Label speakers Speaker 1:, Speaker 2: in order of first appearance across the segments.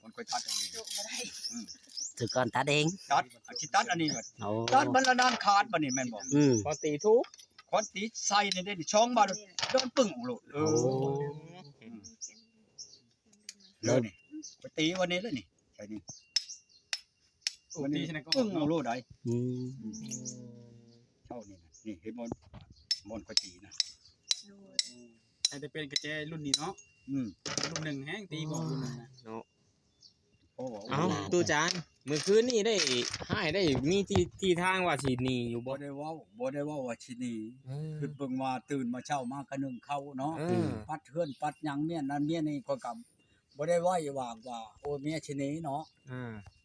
Speaker 1: มันค่อยตัดอันนี้
Speaker 2: ถือก่อนตัดเอง
Speaker 1: ตัดสิตัดอันนี้ก่อน
Speaker 2: โอ้
Speaker 1: ตัดมันละนานขาดบัดนี้แม่นบ่
Speaker 3: พอตีทุก
Speaker 1: คอนตีใส่นี่ได้ช่องมาโดนปึ้งโลดเลยนี่ไปตีวันนี้เลยนี่ใช่นี่วันนี้ปึ้งโลดได้
Speaker 2: อืม
Speaker 1: เท่านี้นะนี่เห็นมอนค่อยตีนะ
Speaker 4: อาจจะเป็นกระแจรุ่นนี้เนาะรุ่นหนึ่งแห้งตีบอกรุ่นหนึ่งนะเนาะ
Speaker 1: โอ้โห
Speaker 3: เอ้าตู้จานมื้อคืนนี่ได้ให้ได้มีที่ทางว่าสิหนีอยู่บ่
Speaker 1: บ่ได้เว้าว่าชินีคือเบิ่งมาตื่นมาเช้ามาก็นึ่งข้าวเนาะปัดเฮือนปัดหยังเมียนั่นเมียนี่ก็กำบ่ได้ไหว้ว่าโอ้เมียชินีเนาะ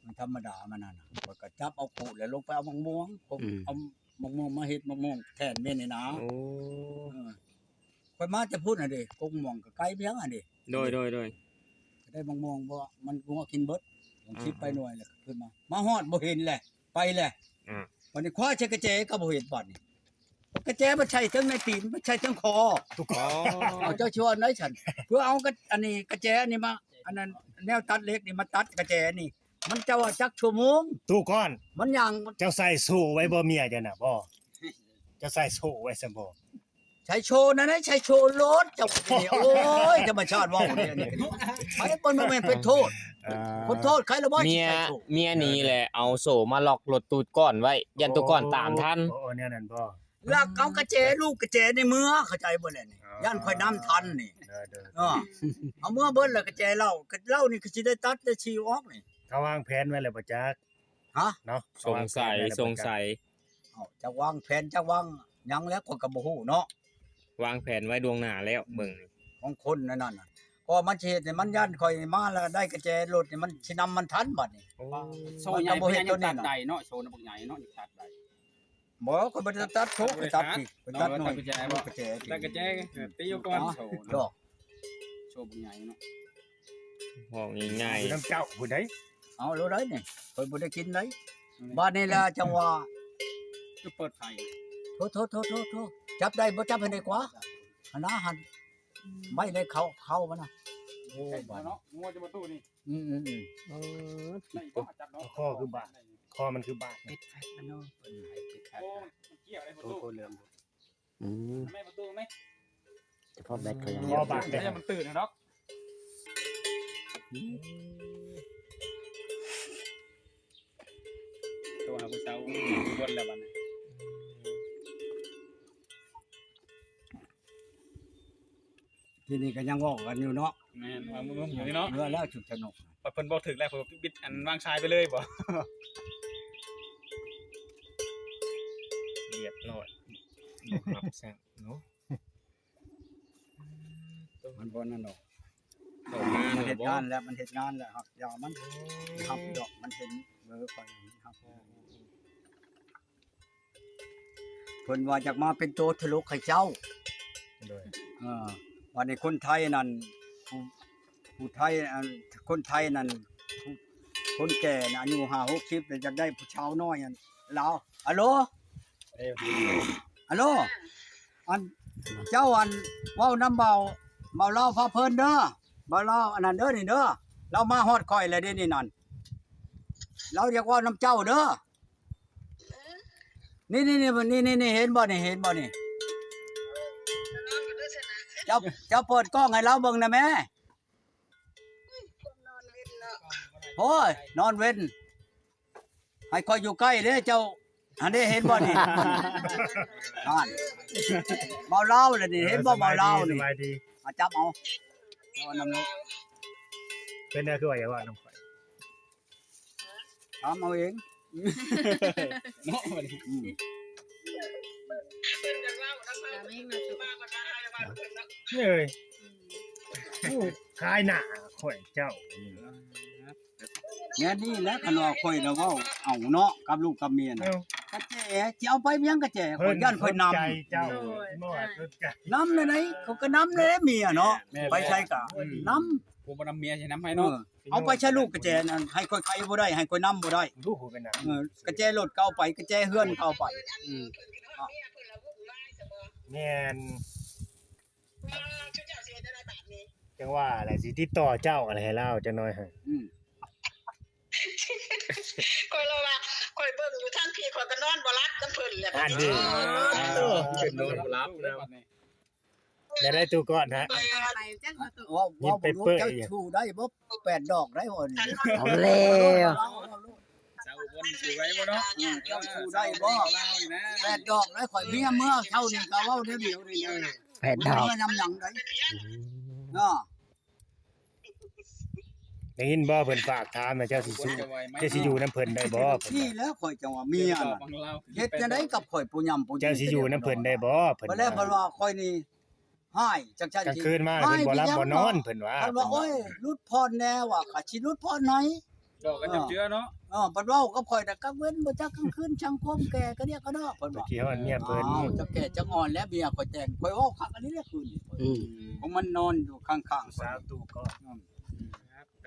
Speaker 1: มันธรรมดามันนั่นน่ะก็จับเอาขู่แล้วลงไปเอามะม่วงผมเอามะม่วงมาเฮ็ดมะม่วงแทนเมียนี่นะ
Speaker 3: โอ้
Speaker 1: ค่อยมาจะพูดน่ะดิกงม่วงก็ไกลเพียงอ่ะดิ
Speaker 3: โดย
Speaker 1: ได้มะม่วงบ่มันงัวกินเบิดผมคิดไปหน่วยแล้วขึ้นมาฮอดบ่เห็นแหละไปแหละวันนี้คว้าใช้กระเจก็บ่เห็นบัดนี่กระเจมันใช้ทั้งในตีนมันใช้ทั้งคอเอาเจ้าชวนได้ฉันเพื่อเอาอันนี้กระเจอันนี้มาอันนั้นแนวตัดเล็กนี่มาตัดกระเจนี่มันเจ้าจักชั่วโมง
Speaker 5: ตู้ก้อน
Speaker 1: มันยัง
Speaker 5: เจ้าใส่สู้ไว้บ่เมียเจ้าน่ะบ่เจ้าใส่สู้ไว้ซั่นบ่
Speaker 1: ใช้โชว์นั่นนะใช้โชว์รถเจ้านี่โอ้ยธรรมชาติว่าเนี่ยนี่ไอ้คนบ่แม่นเป็นโทษคนโทษใครละบ่
Speaker 3: เมียหนีแหละเอาโซ่มาล็อกรถตูดก่อนไว้ยันตัวก่อนตามทัน
Speaker 5: โอ้เนี่ยนั่นบ่
Speaker 1: ลักเอากระเจลูกกระเจในมือเข้าใจบ่แล่นี่ย่านค่อยน้ำทันนี่
Speaker 5: เด้อ
Speaker 1: เอาเมื่อเบิ้ลแล้วก็แจเหล้านี่ก็สิได้ตัดได้ชีออกนี่
Speaker 5: เขาวางแผนไว้แล้วบ่จัก
Speaker 1: ฮะ
Speaker 5: เนาะ
Speaker 3: สงสัย
Speaker 1: เอาจะวางแผนจะวางหยังแล้วคนก็บ่ฮู้เนาะ
Speaker 3: วางแผนไว้ดวงหน้าแล้วเบิ่ง
Speaker 1: ของคนนั่นน่ะก็มันสิเฮ็ดให้มันย่านค่อยมาแล้วได้กระแจรถนี่มันสินำมันทันบัดนี่
Speaker 4: โชว์ใหญ่เพียงยังตัดใดเนาะโชว์น้ำบักใหญ่เนาะตัดใด
Speaker 1: บ่ก็บ่ได้ตัดโชกตัดนี่ตัดหน่อย
Speaker 4: กระแจบ่
Speaker 1: กระแจ
Speaker 4: ตัดกระแจตีอยู่ก่อนโชว์
Speaker 1: ดอก
Speaker 4: โชว์บักใหญ่เนาะ
Speaker 3: ห้องง่าย
Speaker 5: น้ำเจ้าผู้ใด
Speaker 1: เอาโลได้นี่เพิ่นบ่ได้กินได้บัดนี้ล่ะจังว่า
Speaker 4: ก็เปิดไฟ
Speaker 1: โทจับได้บ่จับให้ได้กว่าหันหน้าหันไม่ได้เข้ามันน่ะโอ้บัด
Speaker 4: เนาะงัวจะมาตู้นี่
Speaker 1: ได้ก็จับเนาะ
Speaker 5: คอคือบาดคอมันคือบาด
Speaker 1: ปิดไฟมันเนาะเปิดไฟปิดไฟ
Speaker 4: โอ้มันเกี่ยวอะไรประตู
Speaker 1: โตเรื่อง
Speaker 2: อืม
Speaker 4: ไม่ประตูไหม
Speaker 2: เฉพาะแบตเขายัง
Speaker 5: คอบาด
Speaker 4: ไม่ใช่มันตื่นนะดอกตัวหาผู้สาวบนแล้วบัดนี้
Speaker 1: ที่นี่ก็ยังเว้ากันอยู่เนาะ
Speaker 4: แม่นวางมืออยู่นี่เนาะ
Speaker 1: เมื่อแล้วฉุกสนุก
Speaker 4: เพิ่นบอกถึงแล้วเพิ่นบิดอันวางชายไปเลยบ่
Speaker 3: เรียบร้อยครับแซ่บเนาะ
Speaker 1: มันบ่นั่นดอก
Speaker 3: ออกมา
Speaker 1: มัน
Speaker 3: เนาะ
Speaker 1: เฮ็ด
Speaker 3: บ่
Speaker 1: งานแล้วมันเฮ็ดงานแล้วครับอย่ามันครับดอกมันเห็นเบอร์ไปครับเพิ่นว่าจากมาเป็นโตทะลุให้เจ้า
Speaker 5: โดย
Speaker 1: วันนี้คนไทยนั่นผู้ไทยคนไทยนั่นคนแก่น่ะอายุ50-60แต่อยากได้ผู้ชาวน้อยนั่นลาวฮัลโหลฮัลโหลอันเจ้าอันเว้านำเบาลาวฟ้าเพิ่นเด้อเบาลาวอันนั้นเด้อนี่เด้อเรามาฮอดข่อยแล้วเด้นี่นั่นเราอยากเว้านำเจ้าเด้อนี่เห็นบ่นี่เจ้าเปิดกล้องให้เราเบิ่งนะแม่โอ้ยนอนเว้นให้คอยอยู่ใกล้เด้เจ้าอันนี้เห็นบ่นี่นั่นเมาเหล้าเลยนี่เห็นบ่เมาเหล้า
Speaker 5: ส
Speaker 1: นี่
Speaker 5: บายดี
Speaker 1: มาจับเอาน้ำนก
Speaker 5: เป็นได้คือว่าอย่าว่าน้ำข่อย
Speaker 1: ทำเอาเอง
Speaker 4: เนาะบัดนี้
Speaker 5: เอ้ยคายหน้าข่อยเจ้านี่
Speaker 1: เนี่ยนี่แหละขนอข่อยนะเว้าเอาเนาะกับลูกกับเมียน่ะ
Speaker 5: เอ้าก
Speaker 1: ระแจสิเอาไปเมียงกระแจข่อยย่านข่อยนำ
Speaker 5: ใจเจ้าบ่ว่าสนใจ
Speaker 1: นำเลยไหนเขาก็นำเลยเมียเนาะไปใช้กะนำ
Speaker 4: ผู้บ่นำเมียใช่นำให้เนาะ
Speaker 1: เอาไปใช้ลูกกระแจนั่นให้ค่อยใครบ่ได้ให้ค่อยนำบ่ได้
Speaker 5: รู้หูกันน่ะ
Speaker 1: กระแจรถเก่าไปกระแจเฮือนเก่าไป
Speaker 5: แม่น จังว่าอะไรสิติดต่อเจ้าอะไรให้เล่าจังน้อยฮะ
Speaker 6: คอยเราว่าคอยเบิ่งอยู่ทั้งพี่คอยก็นอนบ่รับน้ำเพิ่นแหละ
Speaker 5: อันนี้
Speaker 3: เป็นโดนรับแล้ว
Speaker 5: ได้ตู้ก่อนฮะ
Speaker 7: ไปจังมาตุ
Speaker 1: ว่า
Speaker 5: ยิ
Speaker 1: ว่าง
Speaker 5: เป
Speaker 1: บ่
Speaker 5: เปอ
Speaker 1: รู้
Speaker 5: ร์
Speaker 1: เจ้า
Speaker 5: อีก
Speaker 1: ชูได้บ่8 ดอกได้บ่นี่
Speaker 2: เอาแล้ว
Speaker 4: เจ้าบนสิไว้บ่เนาะ
Speaker 1: เจ้าชูได้บ่
Speaker 4: เล่าอีกนะ
Speaker 1: 8 ดอกได้ข่อยเมียเมื่อเท่านี้ก็เว้าเดี๋ยวเดียวนี่
Speaker 2: แผ่นดอก
Speaker 1: เมื่อนำหยังได้เนาะ
Speaker 5: ได้ยินบ่เพิ่นฝากถามนะเจ้าสิสู้เจ้าสิอยู่น้ำเพิ่นได้บ่เพิ่น
Speaker 1: นี่แล้วข่อยจังว่าเมียน่ะเฮ็ดจังได๋กับข่อยผู้ย่ำผู้
Speaker 5: เจ้าสิอยู่น้ำเพิ่นได้บ่เพิ่น
Speaker 1: บ่แล้วเพิ่นว่าข่อยนี่หายจังซั่น
Speaker 5: กลาง
Speaker 1: สิ
Speaker 5: คืนมาเพิ่นบ่รับบ่นอนเพิ่นว่า
Speaker 1: เพิ่นว่าโอ้ยรุดพรแน่ว่ะข้าสิรุดพรไหน
Speaker 4: ดอกกันจับเจือเนาะ
Speaker 1: เพิ่นเว้ากับข่อยแต่กลางเว้นบ่จักกลางคืนช่างคมแก่ก็เรียกก็ดอกเพิ่น
Speaker 5: เมื่อ
Speaker 1: ว่า
Speaker 5: กี้เฮาเมียเพิ่น
Speaker 1: จะแก่จะอ่อนแล้วเมียข่อยแต่งข่อยเว้าคักอันนี้แหละคืนนี้
Speaker 2: อืม
Speaker 1: ผมมันนอนอยู่ข้างๆ
Speaker 5: สาวตู้ก่อน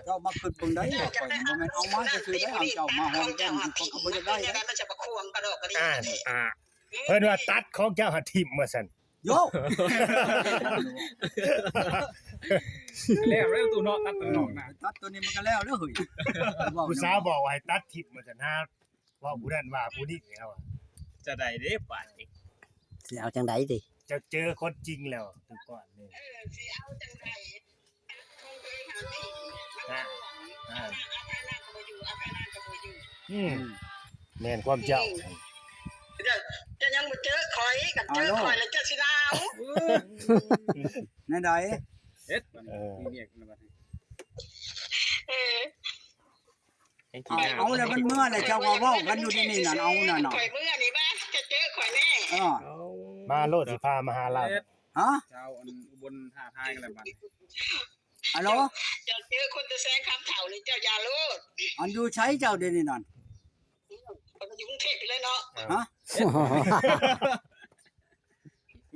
Speaker 1: เจ้ามาขึ้นเบิ่งได้ข่อยบ่แม่นเอามาซื่อๆได้เอาเจ้ามาห้องแก้มเขาก็บ่ได้ได้
Speaker 6: ยังไงมันจะประควงกระดอกกระดิ่
Speaker 5: อ่าเพิ่นว่าตัดของเจ้าหาทิ่มว่าซั่น
Speaker 1: โย
Speaker 4: แล้วตู้เนาะตัดตัวนอกนะ
Speaker 1: ตัดตัวนี้มันก็แล้วเด้อเฮ้ย
Speaker 5: ผู้สาวบอกว่าให้ตัดทิ่มว่าซั่นฮะว่าผู้นั้นว่าผู้นี้แล้วอะ
Speaker 4: จะได้เด้บาดนี้
Speaker 2: สิเอาจังไดติ
Speaker 5: จะเจอคนจริงแล้วตู้ก่อนนี่
Speaker 6: สิเอาจังไดคงเคยหาที่
Speaker 5: อ่า
Speaker 6: อาภานาก็บ่อยู่อาภานาก็บ่อยู่
Speaker 5: แม่นความเจ้า
Speaker 6: จะยังบ่เจอคอยกับเจอคอยแล้วเจอสิลาว
Speaker 1: ไหน
Speaker 4: เฮ็ดนี่เนี่ยบัดนี้
Speaker 1: ๆเอาแล้วมันเมื่อแล้วเจ้าว่าเว้ากันอยู่ที่นี่นั่นเอานั่นน่ะ
Speaker 6: คอยเมื่อนี่บ้าจะเจอคอยแน่
Speaker 5: มาโลดสิพามาหาเรา
Speaker 1: ฮะ
Speaker 4: เจ้าอันอุบลท่าทายกันแล้วบัดนี้
Speaker 1: ฮัลโหล
Speaker 6: เจ้าเจอคนตะแซงคำเถ่านี่เจ้าอย่าโลด
Speaker 1: อันอยู่ใช้เจ้าเดี๋ยวนี้นั่น
Speaker 6: มันอยู่กรุงเทพไปเลยเนาะ
Speaker 1: ฮะ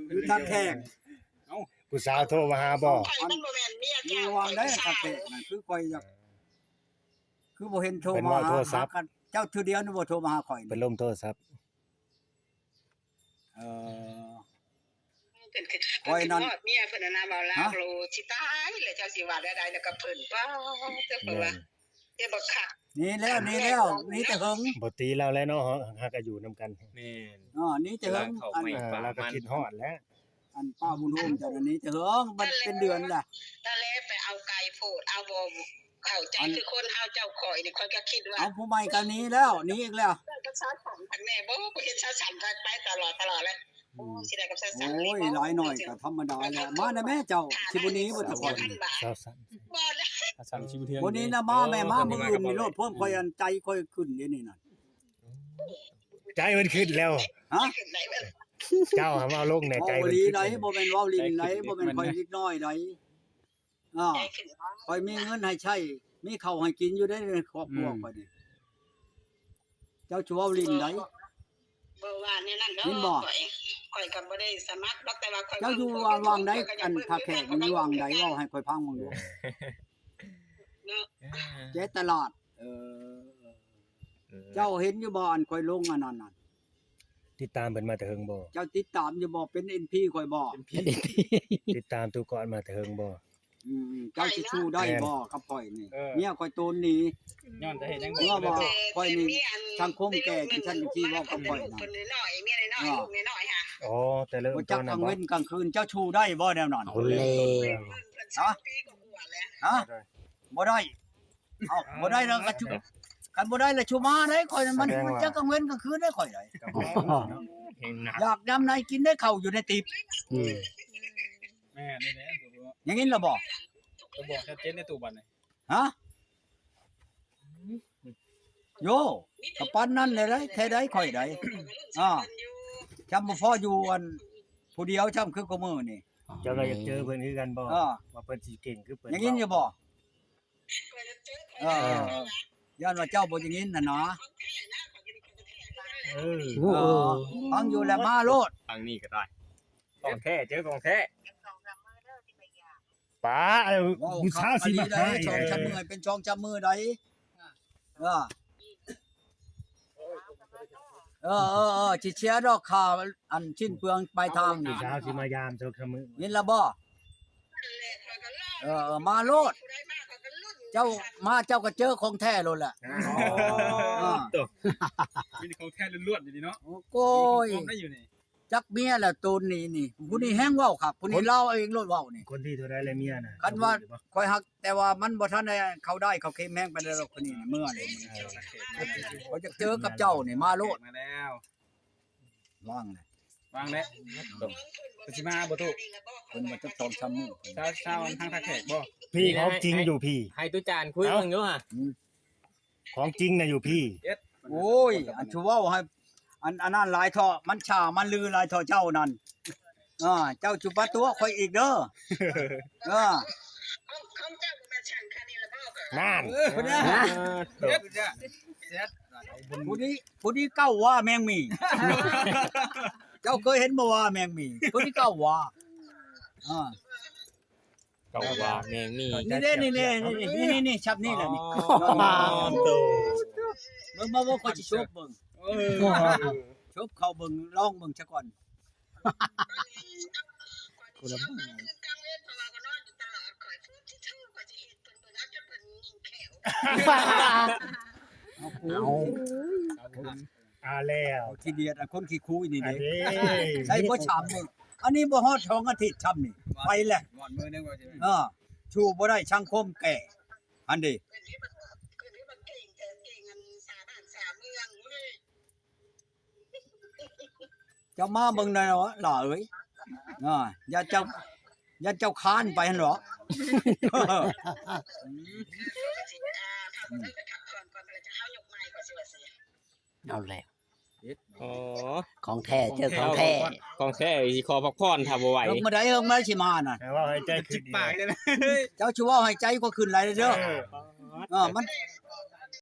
Speaker 1: อยู่ตักแขก
Speaker 5: ผู้สาวโทรมาหาบ่
Speaker 6: คอยมันบ่แม่นเมีย
Speaker 1: อยู่
Speaker 6: เจ้าว
Speaker 1: างได้ตักแขกนั่นคือข่อยอยากคือบ่เห็นโทร
Speaker 5: เป็น
Speaker 1: มา
Speaker 5: ว่าโทรศั
Speaker 1: หา
Speaker 5: พท์
Speaker 1: กันเจ้าทีเดียวนี่บ่โทรมาหาข่อย
Speaker 5: เป็น
Speaker 1: นี่
Speaker 5: ลมโทรศัพท์
Speaker 1: เออ
Speaker 6: เป็นเมียเพิ่นน่ะบ่ลาโลสิตายเลยเจ้าสิว่าได้แล้วก็เพิ่นป้าเจ้าเพิ่นว่าเจ้าบ่คัก
Speaker 1: นี่แล้วนี่แต่เฮิง
Speaker 5: บ่ตีเราแล้วเนาะหาก็อยู่นํกัน
Speaker 3: แม่น
Speaker 1: นี่แต่เฮิงอัน
Speaker 5: เราก็คิดฮอดแล้ว
Speaker 1: อันป้าบุญโฮมเจ้าอันนี้แต่เฮิงมันเป็นเดือนล่ะ
Speaker 6: ตะเลไปเอาไก่โพดเอาบ่เข้าใจคือคนเฮาเจ้าข่อยนี่ข่อยก็คิดว่า
Speaker 1: เอาผู้ใหม่กันนี้แล้วนี่อีกแล้ว
Speaker 6: กับชาสันทางแม่บ่เห็นชาสันไปตลอดเลยโอ้สิได้กับชาสัน
Speaker 1: โอ้ยหลายหน่อยก็ธรรมดาแล้วมานะแม่เจ้าสิบ่นี้บ่ตะคอย
Speaker 5: สาวสัน
Speaker 6: บ่แล้ว
Speaker 4: ถ้าสั่งชิวเทือง
Speaker 1: บ่นี้นะมาแม่มามื้ออื่นนี่โลดเพิ่มค่อยอันใจค่อยขึ้นเดี๋ยวนี้นั่น
Speaker 5: ใจมันขึ้นแล้ว
Speaker 1: ฮะ
Speaker 6: ขึ้นได้เว้ย
Speaker 5: เจ้าหาเอาลงแน่ใจ
Speaker 1: เว้า
Speaker 5: มัน
Speaker 1: ลี
Speaker 5: ขึ้น
Speaker 1: ไหนบ่แม่นเว้าลินไหนบ่แม่นค่อยนิดน้อยไหนอ้า
Speaker 6: ใจขึ้น
Speaker 1: ค่อยมีเงินให้ใช้มีข้าวให้กินอยู่ได้ในครอบครัวค่อยนี่เจ้าชัวลินไหน
Speaker 6: บ่ว่านี่นั่นเด้อข่อยก็บ่ได้สมัครดอกแต่ว่าข่อย
Speaker 1: เจ้าอยู่วางใดอันถ้าแขกมันอยู่วางใดเว้าให้ค่อยพังมึงดูเจ๊ตลาดเจ้าเห็นอยู่บ่อันค่อยลงอันนั้นน่ะ
Speaker 5: ติดตามเพิ่นมาแต่เฮิงบ่
Speaker 1: เจ้าติดตามอยู่บ่เป็น NP ค่อยบ่
Speaker 5: ติดตามตู้ก่อนมาแต่เฮิงบ่
Speaker 1: เจ้าสิสู้ได้บ่กับข่อยนี่เมียข่อยโตนนี่
Speaker 4: ย้อนจะเฮ็ดจัง
Speaker 1: เมื่อบ่ข่อยนี่ทางคมแก่ที่ฉันที่เว้ากับข่อยน่ะ
Speaker 6: เพิ่นน้อยเมียน้อยลูกน้อยฮะ
Speaker 5: อ๋อแต่เริ่ม
Speaker 1: บ่
Speaker 5: ต้
Speaker 1: จัก
Speaker 5: น
Speaker 1: ก
Speaker 5: น่ะ
Speaker 1: ลาง
Speaker 5: บ่
Speaker 1: เว้นกลางคืนเจ้าชูได้บ่แนวนั้น
Speaker 2: เอาแล้ว
Speaker 6: ปีกว่าแล้ว
Speaker 1: ฮะบ่ได้เอ้าบ่ได้แล้วก็ชูคันบ่ได้แล้วชูมาได้ข่อยนั่นมันจักกลางเว้นกลางคืนได้ข่อยได้
Speaker 3: เห็นนะ
Speaker 1: อยากยามไหนกินได้ข้าวอยู่ในติบ
Speaker 2: อืม
Speaker 4: แม่นี่แหละ
Speaker 1: อย่างนี้ล่ะบ่
Speaker 4: ก็บอกชัดเจนในตู้บัดนี้
Speaker 1: ฮะโยกะปันนั่นเลยได้แท้ได้ข่อยได้จำบ่พออยู่อันผู้เดียวจำคือกูมือนี่
Speaker 5: เจ้าก็อยากเจอเพิ่นคือกันบ่ ว่าเพิ่นสิเก่งคือเพิ่น
Speaker 1: อย่างนี้อยู่บ่ย้อนว่าเจ้าบ่อย่างนี้น่ะนะ
Speaker 5: เออ
Speaker 2: โอ้โห
Speaker 1: ฟังอยู่แล้วมาโลด
Speaker 3: ทางนี้ก็ได้ของแท้เจอของแท้
Speaker 5: ป๋าผู้สาวสิมาหา
Speaker 1: ช่องจำมือเป็นช่องจำมือใดสิเชียร์ดอกข่าวอันชิ้นเปลืองปลายทาง
Speaker 5: ผู้
Speaker 1: นี่
Speaker 5: สาวสิมายามเจ้าคมื้อ
Speaker 1: ยินละบ่
Speaker 6: ข่อยก็รอ
Speaker 1: มาโลดเจ้ามาเจ้าก็เจอของแท้โลดแหละ
Speaker 5: ตัว
Speaker 4: มีแต่ของแท้ล้วนๆอยู่นี่เนาะ
Speaker 1: โอ้ย
Speaker 4: พร้อมได้อยู่นี่
Speaker 1: จักเมียแหละตูนนี่ผู้นี้แห้งเว้าครับผู้นี้เล่าเองโลดเว้านี่
Speaker 5: คนที่เท่าไรเลยเมียน่ะ
Speaker 1: คันว่าคอยฮักแต่ว่ามันบ่ทันได้เขาได้เขาเข้มแห้งไปได้หรอกคนนี้เมื่อเลยเขาจะเจอกับเจ้านี่มาโลด
Speaker 4: มาแล้ว
Speaker 1: ว่างเลยว
Speaker 4: างแล้วสิมาบ่ตุ
Speaker 1: เพิ่นมาจัก2 3มื้อ
Speaker 4: เช้าทางทักแขกบ่
Speaker 5: พี่ของจริงอยู่พี่
Speaker 3: ให้ตุจานคุยเบิ่งอยู่ฮะ
Speaker 5: ของจริงน่ะอยู่พี่
Speaker 1: โอ้ยอันชูเว้าให้อันนั้นหลายท่อมันชามันลือหลายท่อเจ้านั่นเจ้าจุปะตัวข่อยอีกเด้อ
Speaker 6: ของเจ้าก็มาช่างคันนี้ละบ่ก็
Speaker 5: นั่น
Speaker 1: ผู้นี้
Speaker 4: เซ็ต
Speaker 1: ผู้นี้เก้าว่าแมงมี เจ้าเคยเห็นบ่ว่าแมงมีผู้นี้เก้าว่า
Speaker 3: เก่าว่าแมงมี
Speaker 1: นี่เด้นี่ชับนี่แหละนี่
Speaker 5: ตัว
Speaker 1: เบิ่งบ่ค่อยสิชบเบิ่งชบเข้าเบิ่งลองเบิ่งซะก่อน
Speaker 6: คนละมื้อกลางเว้นเพราะว่าก็นอนอยู่ตลอดข่อยพูดที่ชื่อข่อยสิเฮ็ดเพิ่นเอาจนเพิ่นยิงแขว
Speaker 5: แล้ว
Speaker 1: ขี้เดียดคนขี้คุยนี่
Speaker 5: อัน
Speaker 1: เด้
Speaker 5: นี้
Speaker 1: ใส่บ่ช้ำมึงอันนี้บ่ฮอด2อาทิตย์ช้ำนี่ไปแหละ
Speaker 4: หมอนมือนึงว่าสิ
Speaker 1: ชูบ่ได้สังคมแก่อันนี้
Speaker 6: เพิ่นนี่มันเก่งแต่เก่งอันสาบ้านสาเมืองเว้ย
Speaker 1: เจ้ามาเบิ่งได้เหรอล่ะเอ้ยอย่าเจ้าค้านไปหั่นเหรอ
Speaker 6: ถ้าบ่ได้ไปขับก่อนก่อนแล้วจะเอายกไม้ก่อนสิว่าสิ
Speaker 2: เอาแล้ว
Speaker 3: อ๋อ
Speaker 2: ของแท้เจอของแท้
Speaker 3: ของแท้สิขอพักผ่อนถ้าบ่ไหว
Speaker 1: ลงมาได้เอิงมาสิมาน่ะ
Speaker 5: แต่ว่าให้ใจขึ้
Speaker 4: จิ
Speaker 5: น
Speaker 4: บปากได้นะ
Speaker 1: เจ้าชูว่าให้ใจก็ขึ้นหลายเด้อมัน